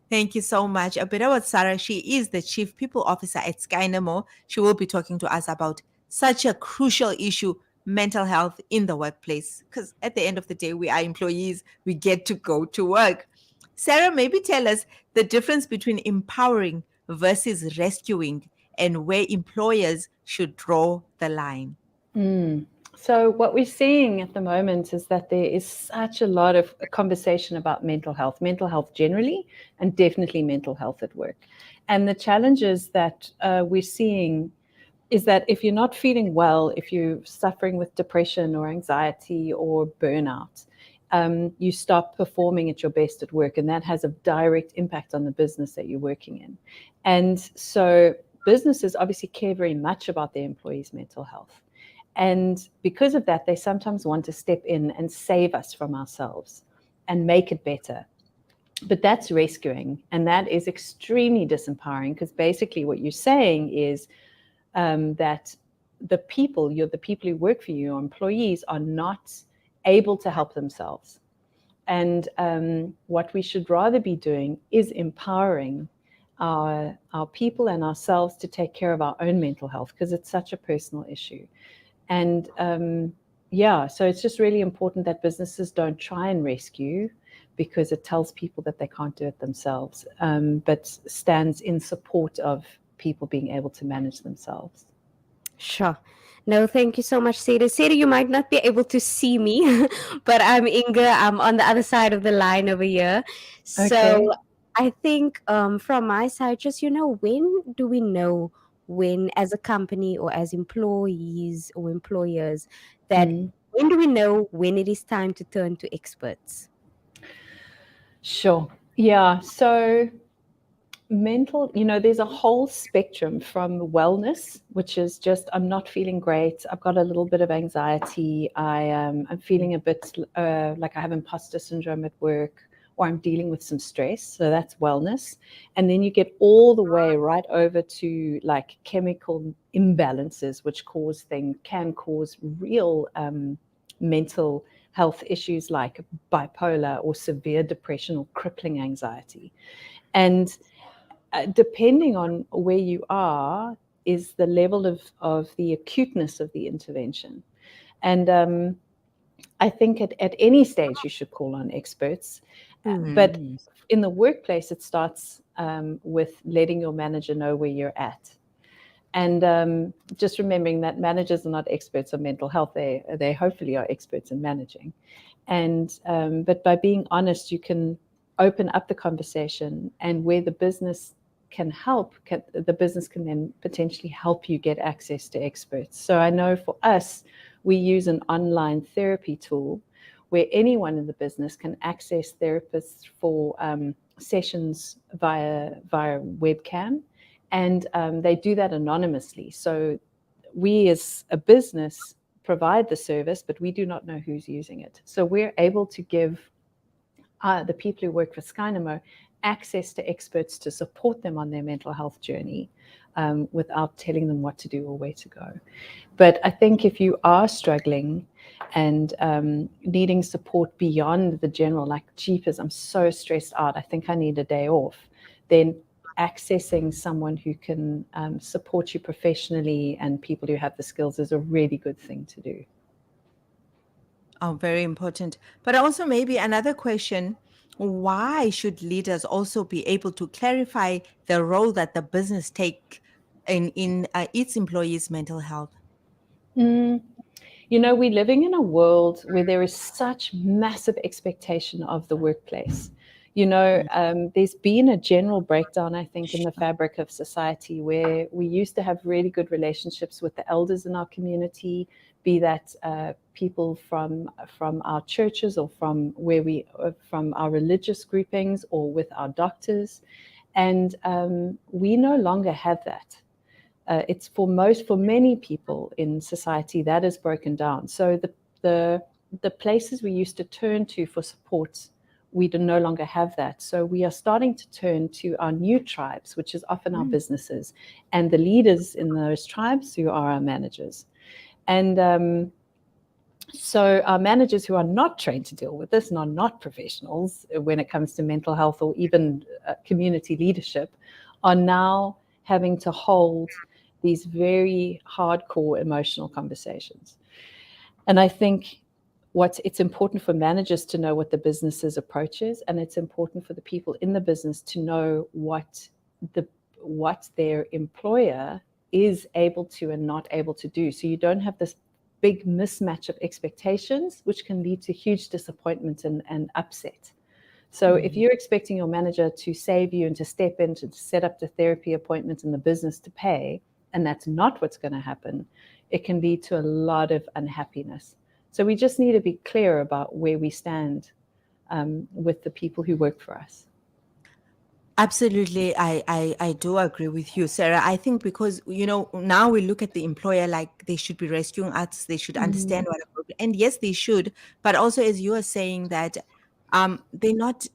Thank you so much. A bit about Sarah. She is the Chief People Officer at Skynamo. She will be talking to us about such a crucial issue, mental health in the workplace. Because at the end of the day, we are employees, we get to go to work. Sarah, maybe tell us the difference between empowering versus rescuing and where employers should draw the line. Mm. So what we're seeing at the moment is that there is such a lot of conversation about mental health generally, and definitely mental health at work. And the challenges that we're seeing is that if you're not feeling well, if you're suffering with depression or anxiety or burnout, you stop performing at your best at work, and that has a direct impact on the business that you're working in. And so businesses obviously care very much about their employees' mental health. And because of that, they sometimes want to step in and save us from ourselves and make it better. But that's rescuing, and that is extremely disempowering, because basically what you're saying is that the people who work for you, your employees, are not able to help themselves. And what we should rather be doing is empowering our people and ourselves to take care of our own mental health, because it's such a personal issue. And so it's just really important that businesses don't try and rescue, because it tells people that they can't do it themselves, but stands in support of people being able to manage themselves. Sure. No, thank you so much, Seda. Seda, you might not be able to see me, but I'm Inga. I'm on the other side of the line over here. So Okay. I think from my side, just, when do we know, when as a company or as employees or employers, that Mm. when do we know when it is time to turn to experts? Sure. Yeah. So there's a whole spectrum from wellness, which is just, I'm not feeling great, I've got a little bit of anxiety, I'm feeling a bit like I have imposter syndrome at work, or I'm dealing with some stress. So that's wellness. And then you get all the way right over to like chemical imbalances, which can cause real mental health issues like bipolar or severe depression or crippling anxiety. And depending on where you are, is the level of the acuteness of the intervention. And I think at any stage you should call on experts. But Mm. in the workplace, it starts with letting your manager know where you're at. And just remembering that managers are not experts on mental health. They hopefully are experts in managing. And but by being honest, you can open up the conversation, and where the business can help, the business can then potentially help you get access to experts. So I know for us, we use an online therapy tool where anyone in the business can access therapists for sessions via webcam, and they do that anonymously. So we as a business provide the service, but we do not know who's using it. So we're able to give the people who work for Skynamo access to experts to support them on their mental health journey, without telling them what to do or where to go. But I think if you are struggling and needing support beyond the general, like, jeepers, I'm so stressed out, I think I need a day off, then accessing someone who can support you professionally and people who have the skills is a really good thing to do. Oh, very important. But also, maybe another question, why should leaders also be able to clarify the role that the business take in its employees' mental health? Mm. We're living in a world where there is such massive expectation of the workplace. There's been a general breakdown, I think, in the fabric of society, where we used to have really good relationships with the elders in our community, be that people from our churches, or from our religious groupings, or with our doctors, and we no longer have that. It's for many people in society that is broken down. So the places we used to turn to for support, we no longer have that. So we are starting to turn to our new tribes, which is often our businesses, and the leaders in those tribes who are our managers. And So our managers who are not trained to deal with this and are not professionals when it comes to mental health or even community leadership are now having to hold these very hardcore emotional conversations. And I think it's important for managers to know what the business's approach is, and it's important for the people in the business to know what their employer is able to and not able to do. So you don't have this big mismatch of expectations, which can lead to huge disappointment and upset. So if you're expecting your manager to save you and to step in to set up the therapy appointment in the business to pay, and that's not what's going to happen, it can lead to a lot of unhappiness. So we just need to be clear about where we stand with the people who work for us. Absolutely, I do agree with you, Sarah. I think because, now we look at the employer like they should be rescuing us, they should understand what a problem, and yes, they should, but also as you are saying that they're not,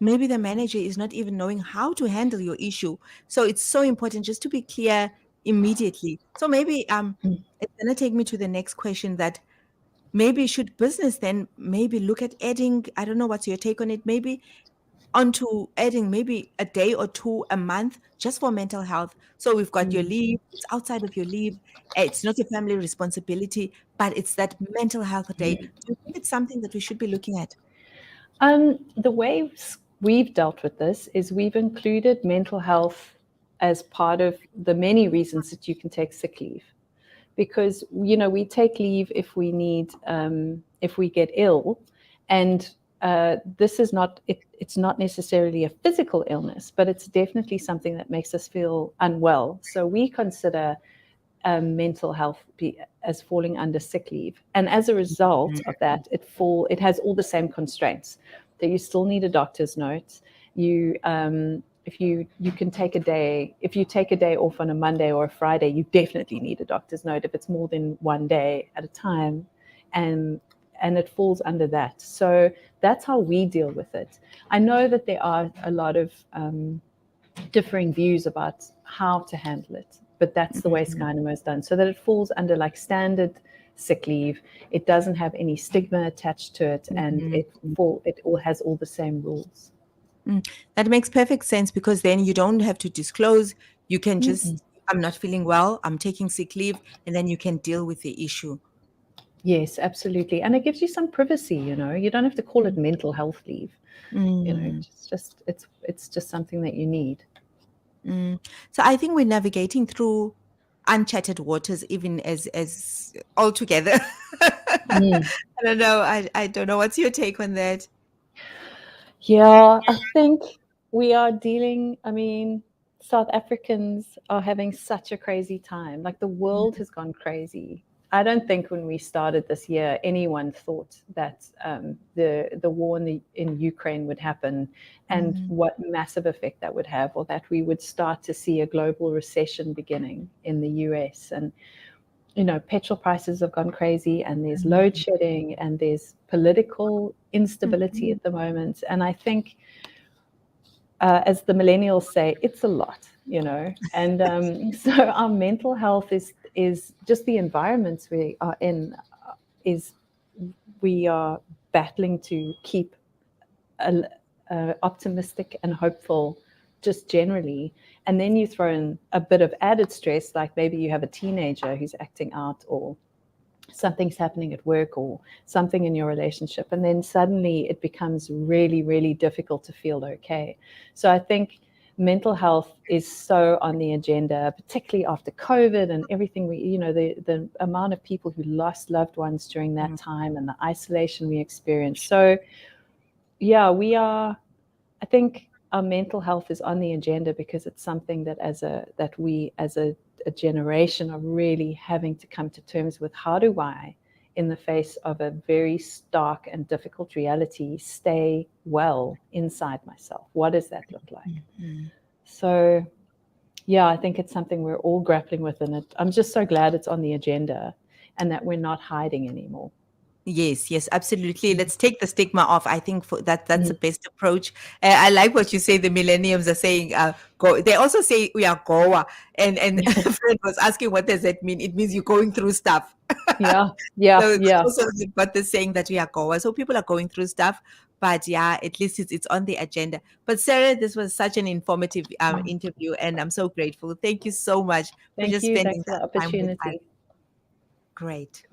maybe the manager is not even knowing how to handle your issue. So it's so important just to be clear immediately. So maybe it's gonna take me to the next question, that maybe should business then maybe look at adding, I don't know, what's your take on it, maybe onto adding maybe a day or two a month just for mental health. So we've got your leave, it's outside of your leave, it's not a family responsibility, but it's that mental health day. Do you think it's something that we should be looking at? The way we've dealt with this is we've included mental health as part of the many reasons that you can take sick leave. Because, we take leave if we need, if we get ill. And this is not, it's not necessarily a physical illness, but it's definitely something that makes us feel unwell. So we consider mental health as falling under sick leave. And as a result of that, it has all the same constraints. That you still need a doctor's note. If you can take a day, if you take a day off on a Monday or a Friday, you definitely need a doctor's note if it's more than one day at a time, and it falls under that. So that's how we deal with it. I know that there are a lot of differing views about how to handle it, but that's the way Skynamo is done, so that it falls under like standard sick leave. It doesn't have any stigma attached to it, and it all has all the same rules. That makes perfect sense, because then you don't have to disclose. You can just, I'm not feeling well, I'm taking sick leave, and then you can deal with the issue. Yes, absolutely. And it gives you some privacy, you don't have to call it mental health leave. It's just something that you need. So I think we're navigating through uncharted waters, even as all together. I don't know. I don't know. What's your take on that? Yeah, I think we are South Africans are having such a crazy time. Like the world has gone crazy. I don't think when we started this year, anyone thought that the war in Ukraine would happen, and what massive effect that would have, or that we would start to see a global recession beginning in the US. And petrol prices have gone crazy, and there's load shedding, and there's political instability at the moment. And I think, as the millennials say, it's a lot, And so our mental health is just the environments we are in. We are battling to keep optimistic and hopeful, just generally. And then you throw in a bit of added stress, like maybe you have a teenager who's acting out, or something's happening at work, or something in your relationship, and then suddenly it becomes really, really difficult to feel okay. So I think mental health is so on the agenda, particularly after COVID and everything. The amount of people who lost loved ones during that time, and the isolation we experienced. So yeah, I think our mental health is on the agenda because it's something that we as a generation are really having to come to terms with. How do I, in the face of a very stark and difficult reality, stay well inside myself? What does that look like? So yeah, I think it's something we're all grappling with, and I'm just so glad it's on the agenda and that we're not hiding anymore. Yes, yes, absolutely. Let's take the stigma off. I think that's the Mm. best approach. I like what you say. The millenniums are saying, "Go." They also say we are Goa, and a friend was asking, "What does that mean?" It means you're going through stuff. Yeah, yeah, So yeah. also you've got the saying that we are Goa. So people are going through stuff, but yeah, at least it's on the agenda. But Sarah, this was such an informative interview, and I'm so grateful. Thank you so much for Thank just you. spending Thanks for that the time with us. opportunity. Great.